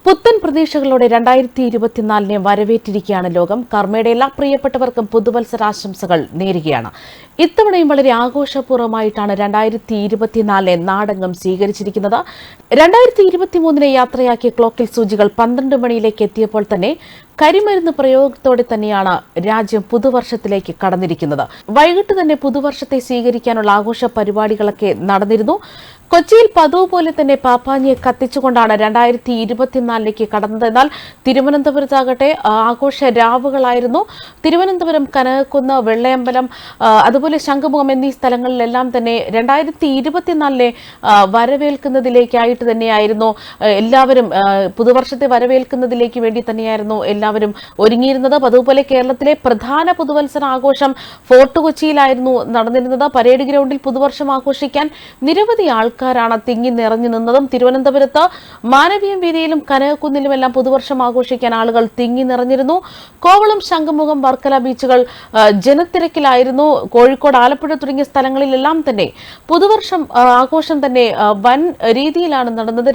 പുത്തൻ പ്രതീക്ഷകളോടെ 2024 വരവേറ്റിരിക്കുകയാണ് ലോകം. കർമ്മയുടെ എല്ലാ പ്രിയപ്പെട്ടവർക്കും പുതുവത്സരാശംസകൾ നേരുകയാണ്. ഇത്തവണയും വളരെ ആഘോഷപൂർവ്വമായിട്ടാണ് 2024 നാടെങ്ങും സ്വീകരിച്ചിരിക്കുന്നത്. 2023 യാത്രയാക്കിയ ക്ലോക്കിൽ സൂചികൾ 12 മണിയിലേക്ക് എത്തിയപ്പോൾ തന്നെ കരിമരുന്ന് പ്രയോഗത്തോടെ തന്നെയാണ് രാജ്യം പുതുവർഷത്തിലേക്ക് കടന്നിരിക്കുന്നത്. വൈകിട്ട് തന്നെ പുതുവർഷത്തെ സ്വീകരിക്കാനുള്ള ആഘോഷ പരിപാടികളൊക്കെ നടന്നിരുന്നു. കൊച്ചിയിൽ പതിവ് പോലെ തന്നെ പാപ്പാഞ്ഞിയെ കത്തിച്ചുകൊണ്ടാണ് 2024 കടന്നത്. എന്നാൽ തിരുവനന്തപുരത്താകട്ടെ ആഘോഷ രാവുകളായിരുന്നു. തിരുവനന്തപുരം, കനകക്കുന്ന്, വെള്ളയമ്പലം, അതുപോലെ ശംഖുമുഖം എന്നീ സ്ഥലങ്ങളിലെല്ലാം തന്നെ 2024 വരവേൽക്കുന്നതിലേക്കായിട്ട് തന്നെയായിരുന്നു എല്ലാവരും, പുതുവർഷത്തെ വരവേൽക്കുന്നതിലേക്ക് വേണ്ടി തന്നെയായിരുന്നു എല്ലാവരും ഒരുങ്ങിയിരുന്നത്. അതുപോലെ കേരളത്തിലെ പ്രധാന പുതുവത്സര ആഘോഷം ഫോർട്ട് കൊച്ചിയിലായിരുന്നു നടന്നിരുന്നത്. പരേഡ് ഗ്രൗണ്ടിൽ പുതുവർഷം ആഘോഷിക്കാൻ നിരവധി ആൾക്കാരാണ് തിങ്ങി നിറഞ്ഞു നിന്നതും. തിരുവനന്തപുരത്ത് മാനവീയം വീതിയിലും കനകക്കുന്നിലുമെല്ലാം പുതുവർഷം ആഘോഷിക്കാൻ ആളുകൾ തിങ്ങി നിറഞ്ഞിരുന്നു. കോവളം, ശംഖുമുഖം, വർക്കല ബീച്ചുകൾ ജനത്തിരക്കിലായിരുന്നു. കോഴിക്കോട്, ആലപ്പുഴ തുടങ്ങിയ സ്ഥലങ്ങളിലെല്ലാം തന്നെ പുതുവർഷം ആഘോഷം തന്നെ വൻ രീതിയിലാണ് നടന്നത്.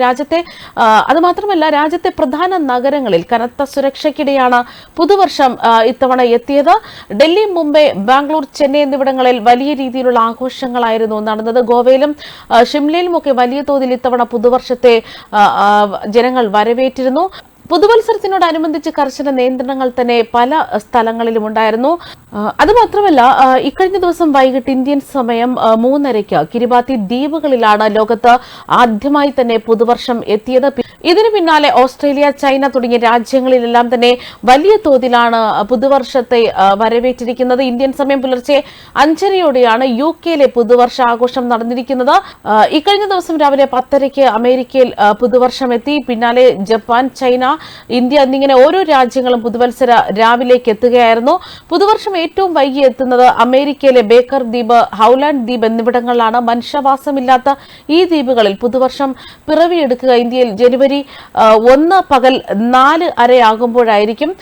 അതുമാത്രമല്ല, രാജ്യത്തെ പ്രധാന നഗരങ്ങളിൽ കനത്ത സുരക്ഷയ്ക്കിടെയാണ് പുതുവർഷം ഇത്തവണ എത്തിയത്. ഡൽഹി, മുംബൈ, ബാംഗ്ലൂർ, ചെന്നൈ എന്നിവിടങ്ങളിൽ വലിയ രീതിയിലുള്ള ആഘോഷങ്ങളായിരുന്നു നടന്നത്. ഗോവയിലും ഷിംലയിലുമൊക്കെ വലിയ തോതിൽ ഇത്തവണ പുതുവർഷത്തെ ജനങ്ങൾ വരവേറ്റിരുന്നു. പുതുവത്സരത്തിനോടനുബന്ധിച്ച് കർശന നിയന്ത്രണങ്ങൾ തന്നെ പല സ്ഥലങ്ങളിലും ഉണ്ടായിരുന്നു. അതുമാത്രമല്ല, ഇക്കഴിഞ്ഞ ദിവസം വൈകിട്ട് ഇന്ത്യൻ സമയം 3:30 കിരിബാത്തി ദ്വീപുകളിലാണ് ലോകത്ത് ആദ്യമായി തന്നെ പുതുവർഷം എത്തിയത്. ഇതിനു പിന്നാലെ ഓസ്ട്രേലിയ, ചൈന തുടങ്ങിയ രാജ്യങ്ങളിലെല്ലാം തന്നെ വലിയ തോതിലാണ് പുതുവർഷത്തെ വരവേറ്റിരിക്കുന്നത്. ഇന്ത്യൻ സമയം പുലർച്ചെ 5:30 UK പുതുവർഷ ആഘോഷം നടന്നിരിക്കുന്നത്. ഇക്കഴിഞ്ഞ ദിവസം രാവിലെ 10:00 അമേരിക്കയിൽ പുതുവർഷം എത്തി. പിന്നാലെ ജപ്പാൻ, ചൈന, ഇന്ത്യ എന്നിങ്ങനെ ഓരോ രാജ്യങ്ങളും പുതുവത്സര രാവിലേക്ക് എത്തുകയായിരുന്നു. പുതുവർഷം ഏറ്റവും വൈകി എത്തുന്നത് അമേരിക്കയിലെ ബേക്കർ ദ്വീപ്, ഹൌലാൻഡ് ദ്വീപ് എന്നിവിടങ്ങളിലാണ്. മനുഷ്യവാസമില്ലാത്ത ഈ ദ്വീപുകളിൽ പുതുവർഷം പിറവിയെടുക്കുക ഇന്ത്യയിൽ ജനുവരി 1 പകൽ 4:30 ആകുമ്പോഴായിരിക്കും.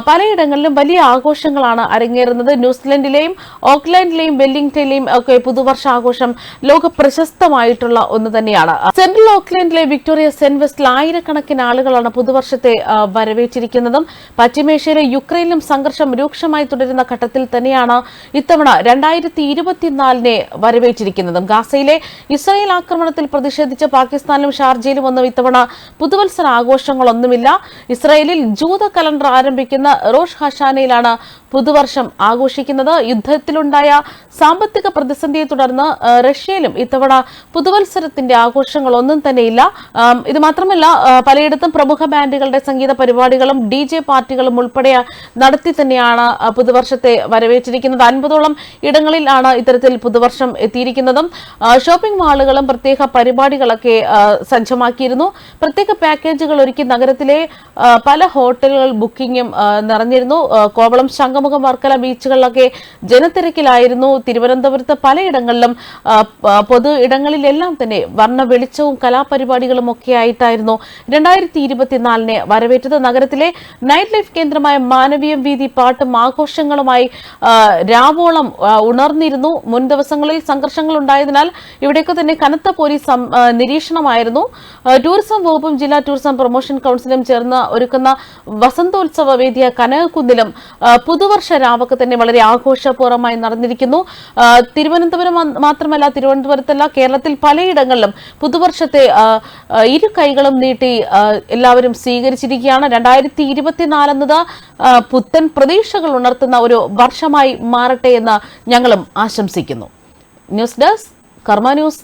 പലയിടങ്ങളിലും വലിയ ആഘോഷങ്ങളാണ് അരങ്ങേറുന്നത്. ന്യൂസിലൻഡിലെയും ഓക്ലാൻഡിലെയും വെല്ലിംഗ്ടണിലെയും ഒക്കെ പുതുവർഷ ആഘോഷം ലോക പ്രശസ്തമായിട്ടുള്ള ഒന്ന് തന്നെയാണ്. സെൻട്രൽ ഓക്ലാൻഡിലെ വിക്ടോറിയ സെന്റ് വെസ്റ്റിൽ ആയിരക്കണക്കിന് ആളുകളാണ് പുതുവർഷത്തെ വരവേറ്റിരിക്കുന്നതും. പശ്ചിമേഷ്യയിലെ യുക്രൈനിലും സംഘർഷം രൂക്ഷമായി തുടരുന്ന ഘട്ടത്തിൽ തന്നെയാണ് ഇത്തവണ 2024 വരവേറ്റിരിക്കുന്നതും. ഗാസയിലെ ഇസ്രായേൽ ആക്രമണത്തിൽ പ്രതിഷേധിച്ച് പാകിസ്ഥാനിലും ഷാർജയിലും ഒന്നും ഇത്തവണ പുതുവത്സര ആഘോഷങ്ങളൊന്നുമില്ല. ഇസ്രായേലിൽ ജൂത കലണ്ടർ ആരംഭിക്കുന്ന റോഷ് ഹഷാനയിലാണ് പുതുവർഷം ആഘോഷിക്കുന്നത്. യുദ്ധത്തിലുണ്ടായ സാമ്പത്തിക പ്രതിസന്ധിയെ തുടർന്ന് റഷ്യയിലും ഇത്തവണ പുതുവത്സരത്തിന്റെ ആഘോഷങ്ങളൊന്നും തന്നെയില്ല. ഇത് മാത്രമല്ല, പലയിടത്തും പ്രമുഖ ബാൻഡുകളുടെ സംഗീത പരിപാടികളും DJ പാർട്ടികളും ഉൾപ്പെടെ നടത്തി തന്നെയാണ് പുതുവർഷത്തെ വരവേറ്റിരിക്കുന്നത്. 50ഓളം ഇടങ്ങളിലാണ് ഇത്തരത്തിൽ പുതുവർഷം എത്തിയിരിക്കുന്നതും. ഷോപ്പിംഗ് മാളുകളും പ്രത്യേക പരിപാടികളൊക്കെ സജ്ജമാക്കിയിരുന്നു. പ്രത്യേക പാക്കേജുകൾ ഒരുക്കി നഗരത്തിലെ പല ഹോട്ടലുകൾ ബുക്കിംഗും നിറഞ്ഞിരുന്നു. കോവളം, ശംഖുമുഖം, വർക്കല ബീച്ചുകളിലൊക്കെ ജനത്തിരക്കിലായിരുന്നു. തിരുവനന്തപുരത്ത് പലയിടങ്ങളിലും പൊതു ഇടങ്ങളിലെല്ലാം തന്നെ വർണ്ണ വെളിച്ചവും കലാപരിപാടികളും ഒക്കെ ആയിട്ടായിരുന്നു 2024 വരവേറ്റത്. നഗരത്തിലെ നൈറ്റ് ലൈഫ് കേന്ദ്രമായ മാനവീയം വീതി പാട്ടും ആഘോഷങ്ങളുമായി രാവോളം ഉണർന്നിരുന്നു. മുൻ ദിവസങ്ങളിൽ സംഘർഷങ്ങൾ ഉണ്ടായതിനാൽ ഇവിടെയൊക്കെ തന്നെ കനത്ത പോലീസ് നിരീക്ഷണമായിരുന്നു. ടൂറിസം വകുപ്പും ജില്ലാ ടൂറിസം പ്രൊമോഷൻ കൌൺസിലും ചേർന്ന് ഒരുക്കുന്ന വസന്തോത്സവ വേദിയ കനകക്കുന്നിലും പുതുവർഷ രാവൊക്കെ തന്നെ വളരെ ആഘോഷപൂർവ്വമായി നടന്നിരിക്കുന്നു. തിരുവനന്തപുരം മാത്രമല്ല, തിരുവനന്തപുരത്തല്ല, കേരളത്തിൽ പലയിടങ്ങളിലും പുതുവർഷത്തെ ഇരു കൈകളും നീട്ടി എല്ലാവരും സ്വീകരിച്ചിരിക്കുകയാണ്. 2024 എന്നത് പുത്തൻ പ്രതീക്ഷകൾ ഉണർത്തുന്ന ഒരു വർഷമായി മാറട്ടെ എന്ന് ഞങ്ങളും ആശംസിക്കുന്നു. ന്യൂസ് ഡെസ്ക്, കർമ്മ ന്യൂസ്.